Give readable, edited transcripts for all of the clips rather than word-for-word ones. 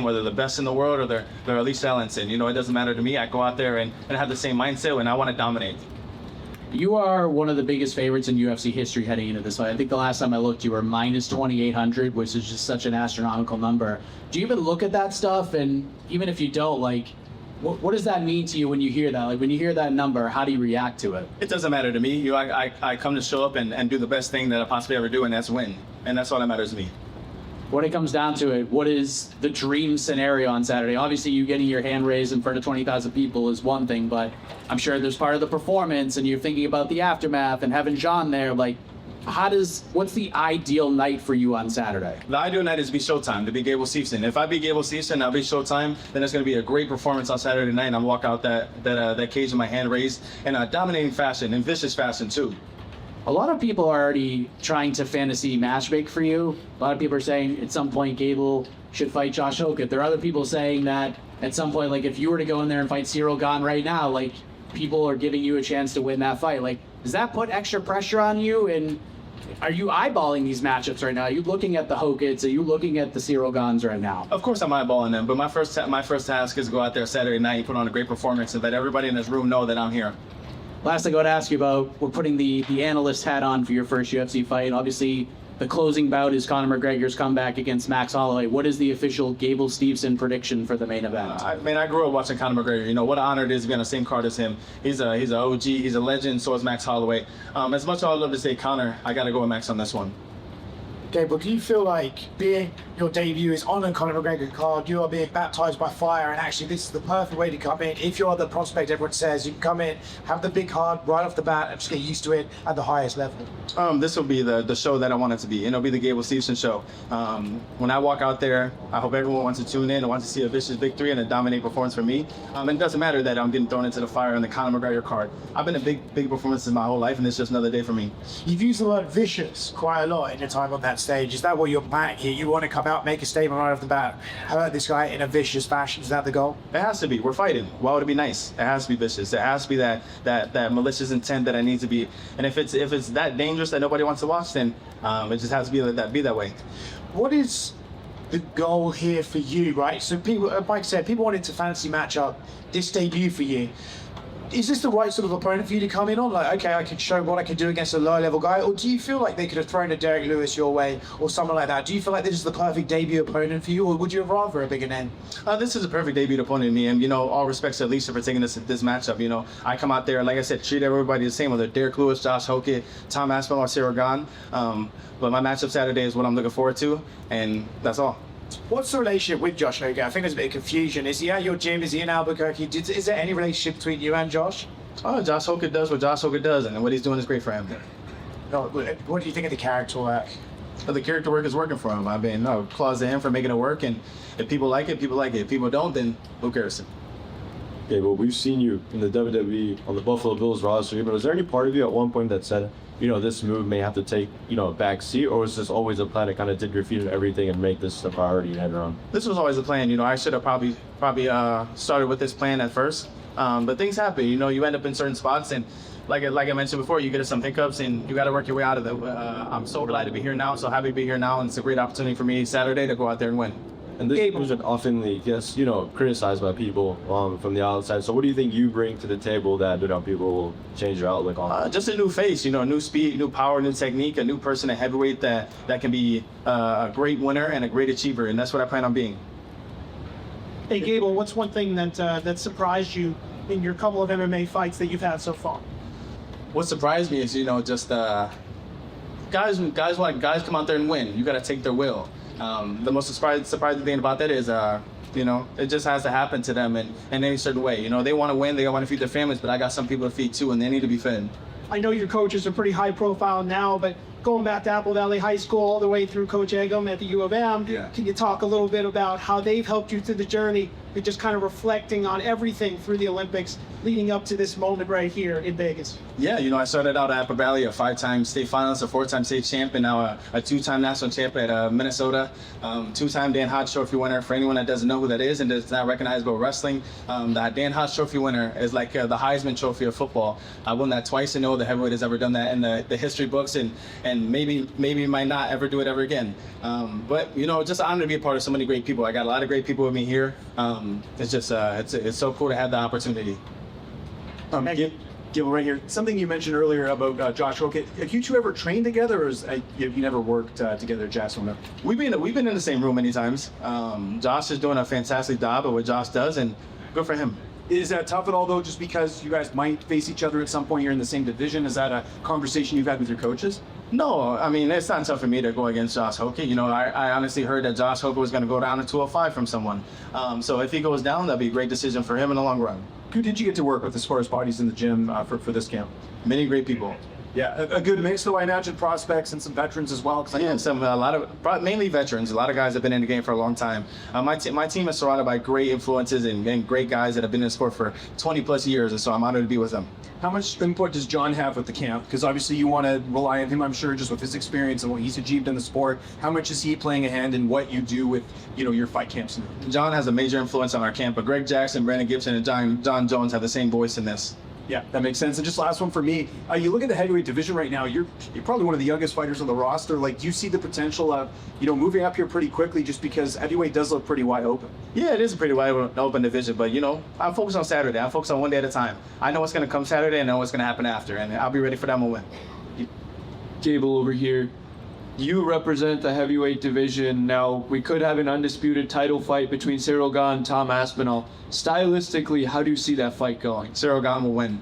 whether the best in the world or they're Elisha Ellison. It doesn't matter to me. I go out there and have the same mindset, and I want to dominate. You are one of the biggest favorites in UFC history heading into this fight. I think the last time I looked, you were minus 2,800, which is just such an astronomical number. Do you even look at that stuff? And even if you don't, what does that mean to you when you hear that? Like, when you hear that number, how do you react to it? It doesn't matter to me. I come to show up and do the best thing that I possibly ever do, and that's win. And that's all that matters to me. When it comes down to it, what is the dream scenario on Saturday? Obviously, you getting your hand raised in front of 20,000 people is one thing, but I'm sure there's part of the performance, and you're thinking about the aftermath and having John there. What's the ideal night for you on Saturday? The ideal night is to be Showtime, to be Gable Steveson. If I be Gable Steveson, I'll be Showtime, then it's going to be a great performance on Saturday night, and I'll walk out that cage with my hand raised in a dominating fashion, and vicious fashion too. A lot of people are already trying to fantasy matchmake for you. A lot of people are saying at some point Gable should fight Josh Hokit. There are other people saying that at some point, if you were to go in there and fight Cyril Gane right now, people are giving you a chance to win that fight. Does that put extra pressure on you? And are you eyeballing these matchups right now? Are you looking at the Hokits? Are you looking at the Cyril Ganes right now? Of course I'm eyeballing them, but my first task is to go out there Saturday night, put on a great performance, and let everybody in this room know that I'm here. Last thing I got to ask you about, we're putting the analyst hat on for your first UFC fight. Obviously, the closing bout is Conor McGregor's comeback against Max Holloway. What is the official Gable Steveson prediction for the main event? I grew up watching Conor McGregor. What an honor it is to be on the same card as him. He's an OG, he's a legend, so is Max Holloway. As much as I'd love to say Conor, I got to go with Max on this one. Gable, do you feel like being your debut is on a Conor McGregor card, you are being baptized by fire, and actually this is the perfect way to come in? If you're the prospect everyone says, you can come in, have the big card right off the bat, and just get used to it at the highest level. This will be the show that I want it to be. It'll be the Gable Steveson show. When I walk out there, I hope everyone wants to tune in and wants to see a vicious victory and a dominating performance from me. And it doesn't matter that I'm getting thrown into the fire on the Conor McGregor card. I've been a big performances my whole life, and it's just another day for me. You've used the word vicious quite a lot in your time on that stage. Is that what you're planning here? You want to come out, make a statement right off the bat about this guy in a vicious fashion? Is that the goal? It has to be. We're fighting. Why would it be nice? It has to be vicious. It has to be that malicious intent that I need to be. And if it's that dangerous that nobody wants to watch, then it just has to be that way. What is the goal here for you, right? So people, Mike said, people wanted to fantasy match up this debut for you. Is this the right sort of opponent for you to come in on? Okay, I can show what I can do against a low-level guy, or do you feel like they could have thrown a Derek Lewis your way or someone like that? Do you feel like this is the perfect debut opponent for you, or would you have rather a bigger name? This is a perfect debut opponent to me, and all respects to Elisha for taking this matchup. I come out there, like I said, treat everybody the same, whether Derek Lewis, Josh Hokit, Tom Aspinall, or Cyril Gane. But my matchup Saturday is what I'm looking forward to, and that's all. What's the relationship with Josh Hokit? I think there's a bit of confusion. Is he at your gym? Is he in Albuquerque? Is there any relationship between you and Josh? Oh, Josh Hokit does what Josh Hokit does, and what he's doing is great for him. No, what do you think of the character work? The character work is working for him. I've been applause to him for making it work, and if people like it, people like it. If people don't, then who cares? Okay, well, we've seen you in the WWE on the Buffalo Bills roster, but was there any part of you at one point that said, this move may have to take, a back seat, or was this always a plan to kind of dip your feet in everything and make this a priority and head around? This was always a plan. I should have probably started with this plan at first, but things happen. You end up in certain spots, and like I mentioned before, you get some hiccups, and you got to work your way out of it. I'm so glad to be here now, so happy to be here now, and it's a great opportunity for me Saturday to go out there and win. And this was often, criticized by people from the outside. So what do you think you bring to the table that people will change their outlook on? Just a new face, new speed, new power, new technique, a new person at heavyweight that can be a great winner and a great achiever, and that's what I plan on being. Hey Gable, what's one thing that surprised you in your couple of MMA fights that you've had so far? What surprised me is just guys come out there and win. You got to take their will. The most surprising thing about that is, it just has to happen to them in any certain way. They want to win, they want to feed their families, but I got some people to feed too, and they need to be fed. I know your coaches are pretty high profile now, but going back to Apple Valley High School all the way through Coach Eggum at the U of M, Can you talk a little bit about how they've helped you through the journey just kind of reflecting on everything through the Olympics leading up to this moment right here in Vegas. Yeah, I started out at Apple Valley, a 5-time state finalist, a 4-time state champion, now a 2-time national champion at Minnesota, 2-time Dan Hodge Trophy winner. For anyone that doesn't know who that is and does not recognize about wrestling, the Dan Hodge Trophy winner is like the Heisman Trophy of football. I won that twice, and no other heavyweight has ever done that in the history books, and maybe might not ever do it ever again. But just an honor to be a part of so many great people. I got a lot of great people with me here. It's just it's so cool to have the opportunity. Gable, right here. Something you mentioned earlier about Josh Hokit. Have you two ever trained together, or have you never worked together at Jacksonville? We've been in the same room many times. Josh is doing a fantastic job at what Josh does, and good for him. Is that tough at all, though, just because you guys might face each other at some point? You're in the same division. Is that a conversation you've had with your coaches? No, I mean, it's not tough for me to go against Josh Hokit. I honestly heard that Josh Hokit was going to go down to 205 from someone. So if he goes down, that'd be a great decision for him in the long run. Who did you get to work with as far as bodies in the gym for this camp? Many great people. Yeah, a good mix, though, I imagine, prospects and some veterans as well. Yeah, mainly veterans. A lot of guys have been in the game for a long time. My team is surrounded by great influences and great guys that have been in the sport for 20 plus years, and so I'm honored to be with them. How much input does John have with the camp? Because obviously you want to rely on him, I'm sure, just with his experience and what he's achieved in the sport. How much is he playing a hand in what you do with, your fight camps? John has a major influence on our camp, but Greg Jackson, Brandon Gibson, and John Jones have the same voice in this. Yeah, that makes sense. And just last one for me. You look at the heavyweight division right now, you're probably one of the youngest fighters on the roster. Like, do you see the potential of, moving up here pretty quickly just because heavyweight does look pretty wide open? Yeah, it is a pretty wide open division, but, I'm focused on Saturday. I'm focused on one day at a time. I know what's going to come Saturday and I know what's going to happen after, and I'll be ready for that moment. Gable over here. You represent the heavyweight division. Now, we could have an undisputed title fight between Cyril Gane and Tom Aspinall. Stylistically, how do you see that fight going? Cyril Gane will win.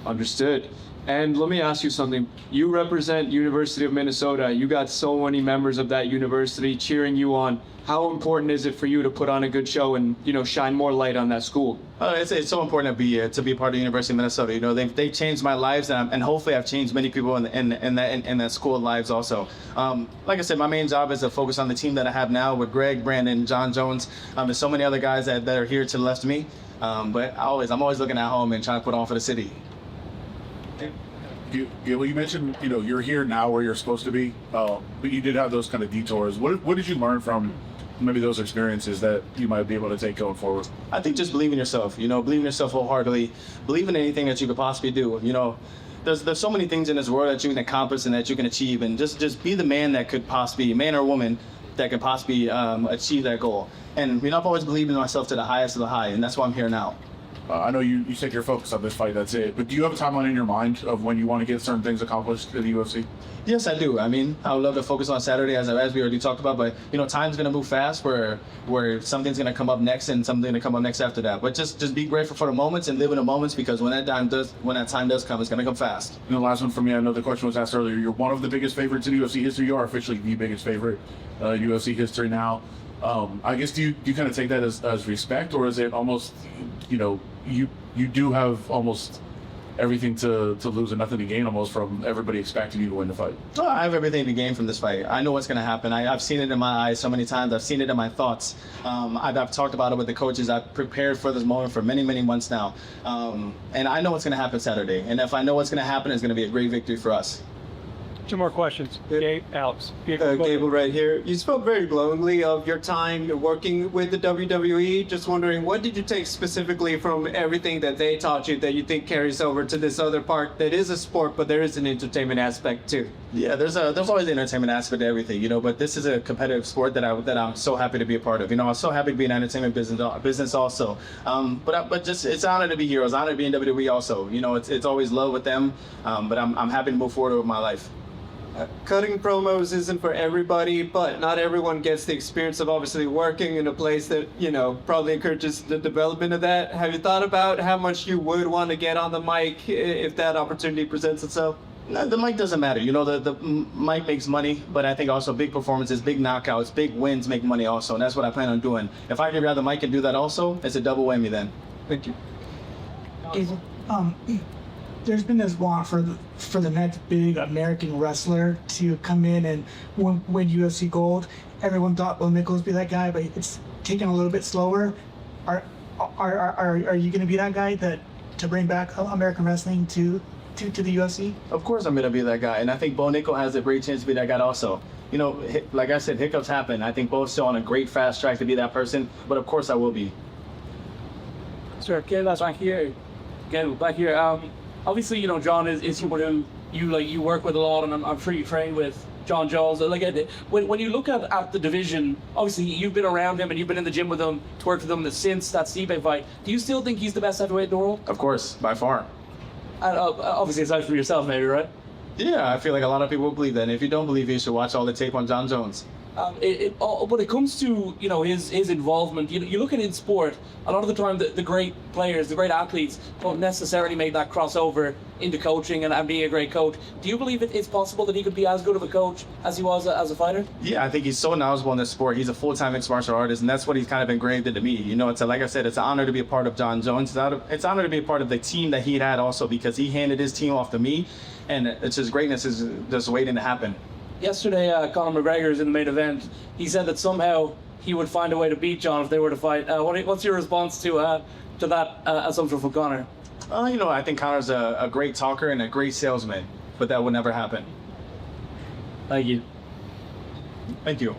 Understood. And let me ask you something. You represent University of Minnesota. You got so many members of that university cheering you on. How important is it for you to put on a good show and, shine more light on that school? It's so important to be a part of the University of Minnesota. They've changed my lives, and hopefully I've changed many people in that school lives also. Like I said, my main job is to focus on the team that I have now with Greg, Brandon, John Jones. There's so many other guys that are here to the left of me. But I'm always looking at home and trying to put on for the city. Gable, you mentioned you're here now where you're supposed to be, but you did have those kind of detours. What did you learn from maybe those experiences that you might be able to take going forward? I think just believe in yourself. Believe in yourself wholeheartedly. Believe in anything that you could possibly do. There's so many things in this world that you can accomplish and that you can achieve, and just be the man that could possibly, man or woman, that could possibly achieve that goal. And I've always believed in myself to the highest of the high, and that's why I'm here now. I know you said you're focused on this fight, that's it. But do you have a timeline in your mind of when you want to get certain things accomplished in the UFC? Yes, I do. I would love to focus on Saturday, as we already talked about. But time's gonna move fast, where something's gonna come up next and something gonna come up next after that. But just be grateful for the moments and live in the moments, because when that time does come, it's gonna come fast. And the last one for me, I know the question was asked earlier. You're one of the biggest favorites in UFC history. You are officially the biggest favorite in UFC history now. I guess do you kind of take that as respect, or is it almost you do have almost everything to lose and nothing to gain almost from everybody expecting you to win the fight? Oh, I have everything to gain from this fight. I know what's going to happen. I've seen it in my eyes so many times. I've seen it in my thoughts. I've talked about it with the coaches. I've prepared for this moment for many, many months now. And I know what's going to happen Saturday. And if I know what's going to happen, it's going to be a great victory for us. Two more questions. Alex. Gable right here. You spoke very glowingly of your time working with the WWE. Just wondering, what did you take specifically from everything that they taught you that you think carries over to this other part that is a sport, but there is an entertainment aspect too? Yeah, there's always an entertainment aspect to everything, but this is a competitive sport that I'm so happy to be a part of. I'm so happy to be in entertainment business also. But just it's an honor to be here. It's an honor to be in WWE also. It's always love with them. But I'm happy to move forward with my life. Cutting promos isn't for everybody, but not everyone gets the experience of obviously working in a place that, probably encourages the development of that. Have you thought about how much you would want to get on the mic if that opportunity presents itself? No, the mic doesn't matter. The mic makes money, but I think also big performances, big knockouts, big wins make money also, and that's what I plan on doing. If I can grab the mic and do that also, it's a double whammy then. Thank you. There's been this want for the next big American wrestler to come in and win UFC gold. Everyone thought Will Nichols would be that guy, but it's taken a little bit slower. are you going to be that guy that to bring back American wrestling to the UFC? Of course, I'm gonna be that guy, and I think Bo Nickel has a great chance to be that guy also. You know, like I said, hiccups happen. I think Bo's still on a great fast track to be that person, but of course I will be. Sure, okay, that's back here. Again, back here. Obviously, you know, John is someone who you work with a lot, and I'm sure you train with John Jones. Like, when you look at the division, obviously you've been around him and you've been in the gym with him, to work with him since that Stipe fight. Do you still think he's the best heavyweight in the world? Of course, by far. And, obviously, aside from yourself, maybe, right? Yeah, I feel like a lot of people believe that. And if you don't believe it, you should watch all the tape on John Jones. When it comes to, you know, his involvement, you look at it in sport, a lot of the time the great players, the great athletes don't necessarily make that crossover into coaching and being a great coach. Do you believe it's possible that he could be as good of a coach as he was as a fighter? Yeah, I think he's so knowledgeable in this sport. He's a full-time mixed martial artist, and that's what he's kind of engraved into me. You know, like I said, it's an honor to be a part of John Jones. It's an honor to be a part of the team that he had also, because he handed his team off to me, and it's his greatness is just waiting to happen. Yesterday, Conor McGregor is in the main event. He said that somehow he would find a way to beat John if they were to fight. What's your response to that assumption from Conor? You know, I think Conor's a great talker and a great salesman, but that would never happen. Thank you. Thank you.